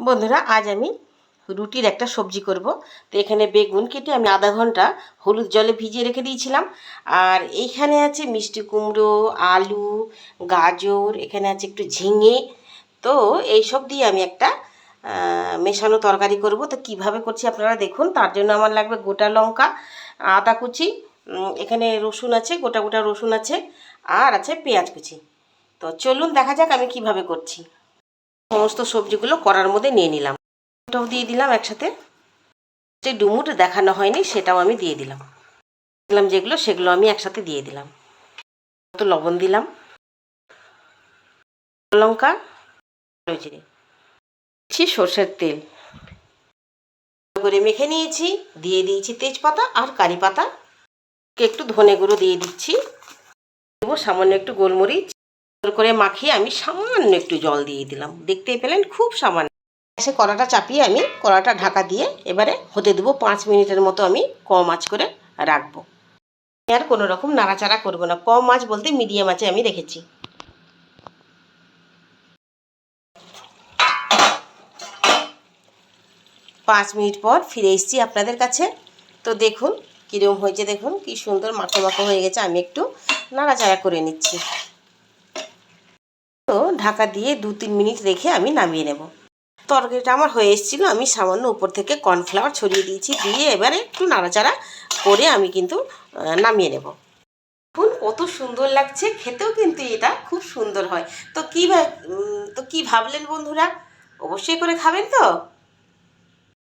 বন্ধুরা, আজ আমি রুটির একটা সবজি করব। তো এখানে বেগুন কেটে আমি আধা ঘন্টা হলুদ জলে ভিজিয়ে রেখে দিয়েছিলাম। আর এইখানে আছে মিষ্টি কুমড়ো, আলু, গাজর, এখানে আছে একটু ঝিঙে। তো এইসব দিয়ে আমি একটা মেশানো তরকারি করব। তো কিভাবে করছি আপনারা দেখুন। তার জন্য আমার লাগবে গোটা লঙ্কা, আদা কুচি, এখানে রসুন আছে, গোটা গোটা রসুন আছে, আর আছে পেঁয়াজ কুচি। তো চলুন দেখা যাক আমি কিভাবে করছি। সমস্ত সবজিগুলো কড়ার মধ্যে নিয়ে নিলাম, ওটাও দিয়ে দিলাম একসাথে। যে ডুমুর দেখানো হয়নি সেটাও আমি দিয়ে দিলাম। যেগুলো সেগুলো আমি একসাথে দিয়ে দিলাম। তো লবণ দিলাম, লঙ্কা, জিরে, সর্ষের তেল করে মেখে নিয়েছি। দিয়ে দিয়েছি তেজপাতা আর কারি পাতা, একটু ধনে গুঁড়ো দিয়ে দিচ্ছি, দেবো সামান্য একটু গোলমরিচ। করে মাখিয়ে আমি সামান্য একটু জল দিয়ে দিলাম, দেখতেই পেলেন খুব সামান্য। গ্যাসে কড়াটা চাপিয়ে আমি কড়াটা ঢাকা দিয়ে এবারে হতে দেবো 5 মিনিটের মতো। আমি কম আঁচ করে রাখবো, আর কোনো রকম নাড়াচাড়া করবো না। কম আঁচ বলতে মিডিয়াম আঁচে আমি রেখেছি। 5 মিনিট পর ফিরে এসেছি আপনাদের কাছে। তো দেখুন কীরকম হয়েছে, দেখুন কি সুন্দর মাখো মাখো হয়ে গেছে। আমি একটু নাড়াচাড়া করে নিচ্ছি। তো ঢাকা দিয়ে 2-3 মিনিট রেখে আমি নামিয়ে নেব। তরকারিটা আমার হয়ে এসেছিলো। আমি সামান্য উপর থেকে কর্নফ্লাওয়ার ছড়িয়ে দিয়েছি, দিয়ে এবারে একটু নাড়াচাড়া করে আমি কিন্তু নামিয়ে নেব। দেখুন কত সুন্দর লাগছে, খেতেও কিন্তু এটা খুব সুন্দর হয়। তো কি ভাবলেন বন্ধুরা? অবশ্যই করে খাবেন তো।